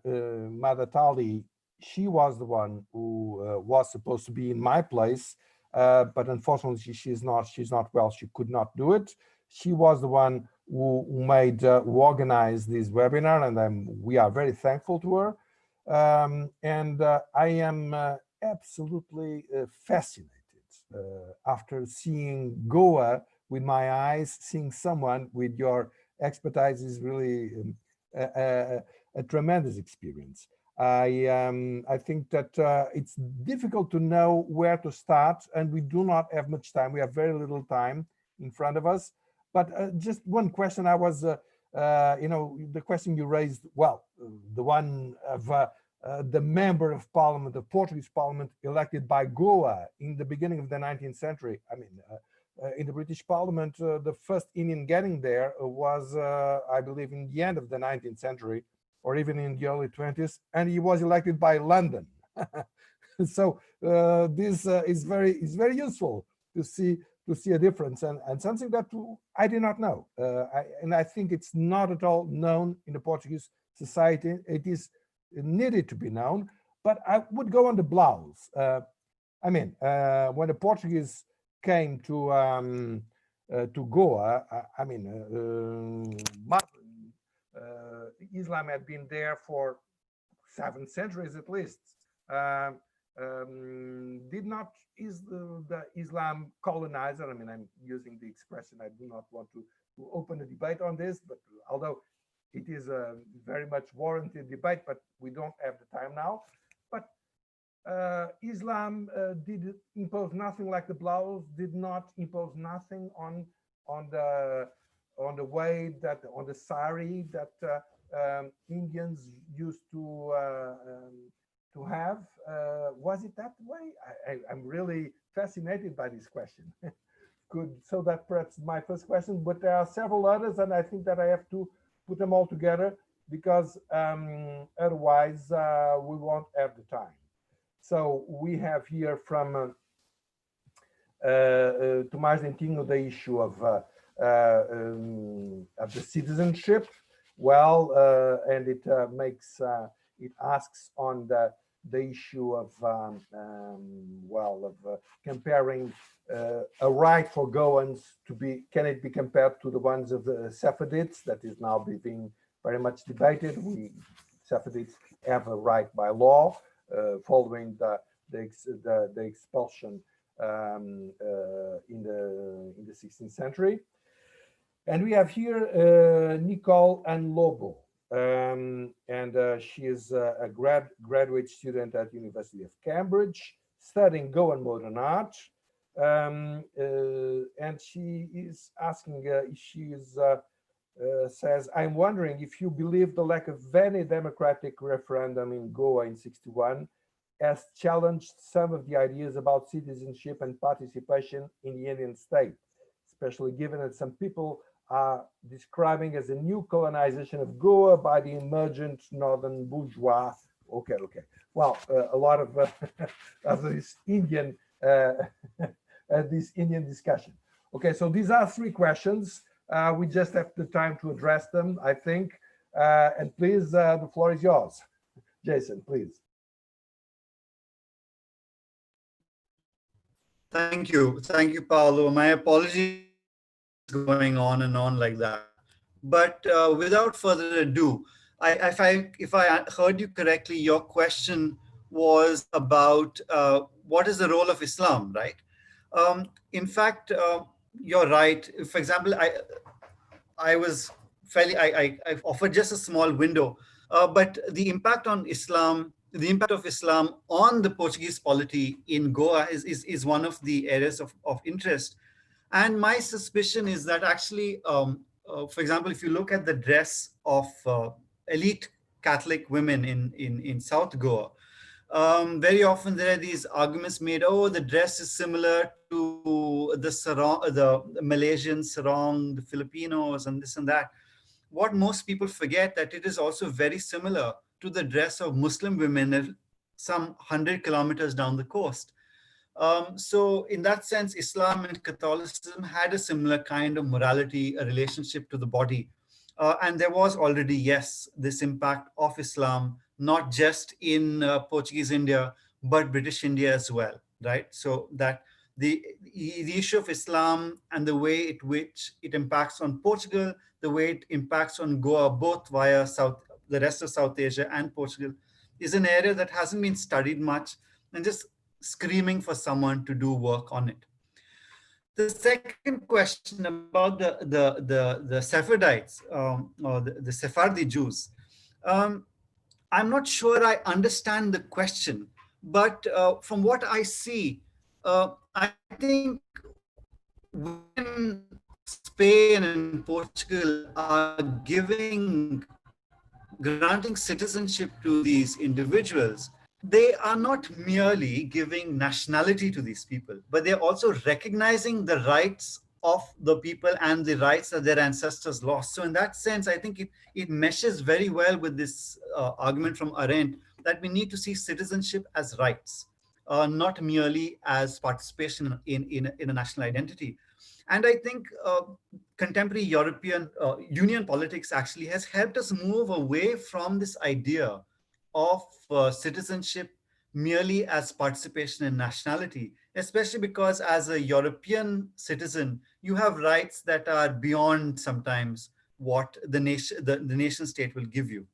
Madatali, she was the one who was supposed to be in my place, but unfortunately, she's not. She's not well. She could not do it. She was the one who organized this webinar, and we are very thankful to her. And I am absolutely fascinated after seeing Goa with my eyes. Seeing someone with your expertise is really a tremendous experience. I think that it's difficult to know where to start, and we do not have much time. We have very little time in front of us. But just one question. The question you raised, well, the one of the member of parliament, the Portuguese parliament, elected by Goa in the beginning of the 19th century. I mean, in the British parliament, the first Indian getting there was, I believe, in the end of the 19th century, or even in the early 20s, and he was elected by London. So this is very useful to see a difference, and something that I did not know, and I think it's not at all known in the Portuguese society. It is needed to be known, but I would go on the blouse. When the Portuguese came to Goa, Islam had been there for 7 centuries at least. Did not is the Islam colonizer? I mean, I'm using the expression. I do not want to open a debate on this, but although it is a very much warranted debate, but we don't have the time now. But Islam did impose nothing like the blouse, did not impose nothing on the way that on the sari that Indians used to have. Was it that way? I'm really fascinated by this question. Good. So that perhaps my first question, but there are several others, and I think that I have to put them all together because otherwise we won't have the time. So we have here from Tomás Dentinho the issue of the citizenship. Well, and it it asks on the issue of comparing a right for Goans to be, can it be compared to the ones of the Sephardists? That is now being very much debated. Sephardists have a right by law following the expulsion in the 16th century. And we have here Nicole and Lobo. And she is a graduate student at the University of Cambridge, studying Goan modern art. And she is asking, says, I'm wondering if you believe the lack of any democratic referendum in Goa in 61 has challenged some of the ideas about citizenship and participation in the Indian state, especially given that some people are describing as a new colonization of Goa by the emergent northern bourgeois. Okay, okay. Well, a lot of of uh, this Indian discussion. Okay, so these are three questions. We just have the time to address them, I think. And please, the floor is yours. Jason, please. Thank you, Paolo. My apologies for the silence going on and on like that. But without further ado, if I heard you correctly, your question was about what is the role of Islam, right? In fact, you're right. For example, I was fairly, I offered just a small window, but the impact of Islam on the Portuguese polity in Goa is one of the areas of interest. And my suspicion is that actually, for example, if you look at the dress of elite Catholic women in South Goa, very often there are these arguments made. Oh, the dress is similar to the Malaysian sarong, the Filipinos, and this and that. What most people forget that it is also very similar to the dress of Muslim women some 100 kilometers down the coast. So, in that sense, Islam and Catholicism had a similar kind of morality, a relationship to the body. And there was already, yes, this impact of Islam, not just in Portuguese India, but British India as well, right? So, that the issue of Islam and the way it which it impacts on Portugal, the way it impacts on Goa, both via the rest of South Asia and Portugal, is an area that hasn't been studied much and just screaming for someone to do work on it. The second question about the Sephardites or the Sephardi Jews, um, I'm not sure I understand the question, but from what I see, I think when Spain and Portugal are granting citizenship to these individuals, they are not merely giving nationality to these people, but they're also recognizing the rights of the people and the rights that their ancestors lost. So, in that sense, I think it meshes very well with this argument from Arendt that we need to see citizenship as rights, not merely as participation in a national identity. And I think contemporary European Union politics actually has helped us move away from this idea of citizenship merely as participation in nationality, especially because as a European citizen, you have rights that are beyond sometimes what the nation state will give you.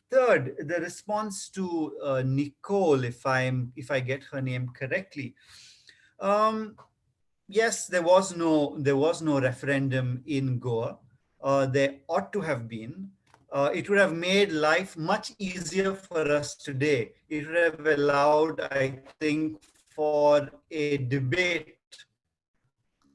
Third, the response to Nicole, if I get her name correctly. Um, Yes, there was no referendum in Goa. There ought to have been. It would have made life much easier for us today. It would have allowed, I think, for a debate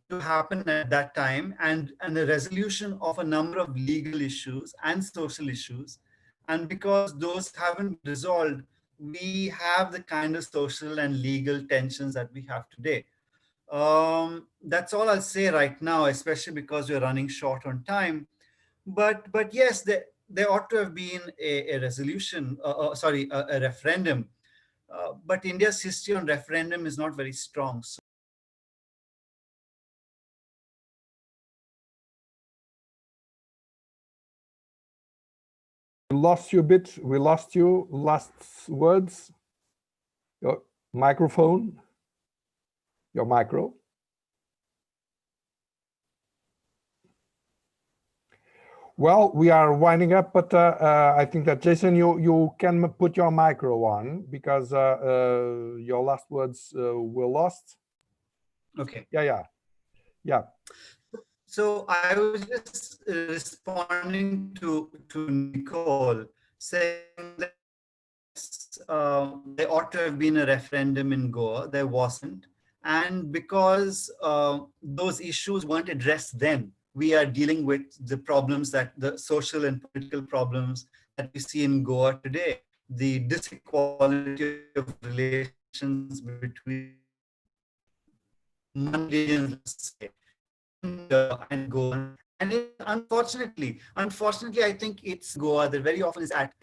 to happen at that time and the resolution of a number of legal issues and social issues. And because those haven't been resolved, we have the kind of social and legal tensions that we have today. That's all I'll say right now, especially because we're running short on time. But yes, there ought to have been a resolution, sorry, a referendum. But India's history on referendum is not very strong. So We lost you a bit. We lost you. Last words. Your microphone. Your micro. Well, we are winding up, but I think that Jason, you can put your micro on because your last words were lost. okay. Yeah. So I was just responding to Nicole, saying that yes, there ought to have been a referendum in Goa. There wasn't, and because those issues weren't addressed then, we are dealing with the problems that the social and political problems that we see in Goa today. The disequality of relations between Mandalians, let's say, and Goan. And unfortunately, I think it's Goa that very often is at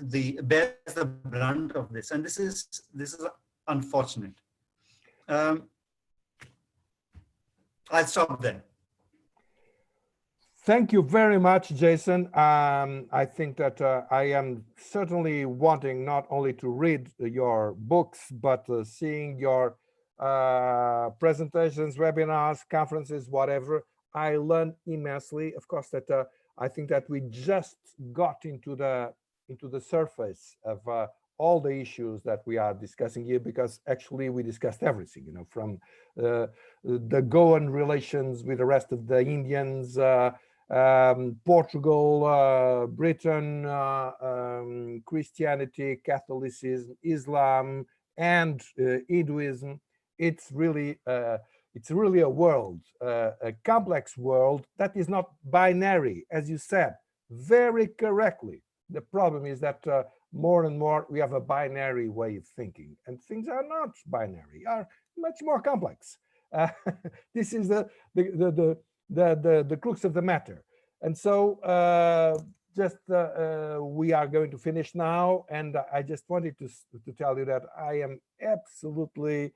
the bears the brunt of this, and this is unfortunate. Um, I'll stop there. Thank you very much, Jason. I think that I am certainly wanting not only to read your books, but seeing your presentations, webinars, conferences, whatever. I learned immensely. Of course, that I think that we just got into the surface of all the issues that we are discussing here, because actually we discussed everything, from the Goan relations with the rest of the Indians, Portugal, Britain, Christianity, Catholicism, Islam, and Hinduism. It's really a world, a complex world that is not binary, as you said very correctly. The problem is that more and more we have a binary way of thinking, and things are not binary, are much more complex. Uh, this is the crux of the matter. And so just we are going to finish now, and I just wanted to tell you that I am absolutely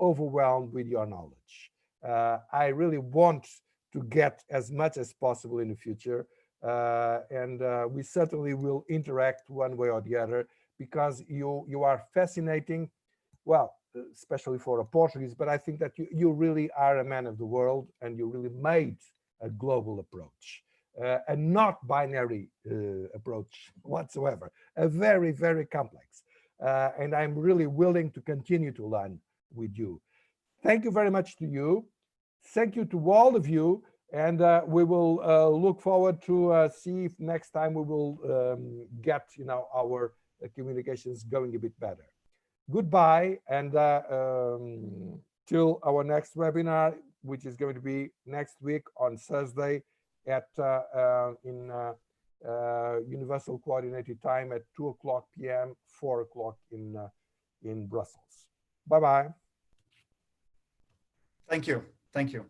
overwhelmed with your knowledge. I really want to get as much as possible in the future, and we certainly will interact one way or the other, because you are fascinating. Well, especially for a Portuguese, but I think that you really are a man of the world, and you really made a global approach, a not binary approach whatsoever, a very, very complex. And I'm really willing to continue to learn with you. Thank you very much to you. Thank you to all of you. And we will look forward to see if next time we will get our communications going a bit better. Goodbye, and till our next webinar, which is going to be next week on Thursday at in Universal Coordinated Time at 2:00 p.m., 4:00 in Brussels. Bye bye. Thank you. Thank you.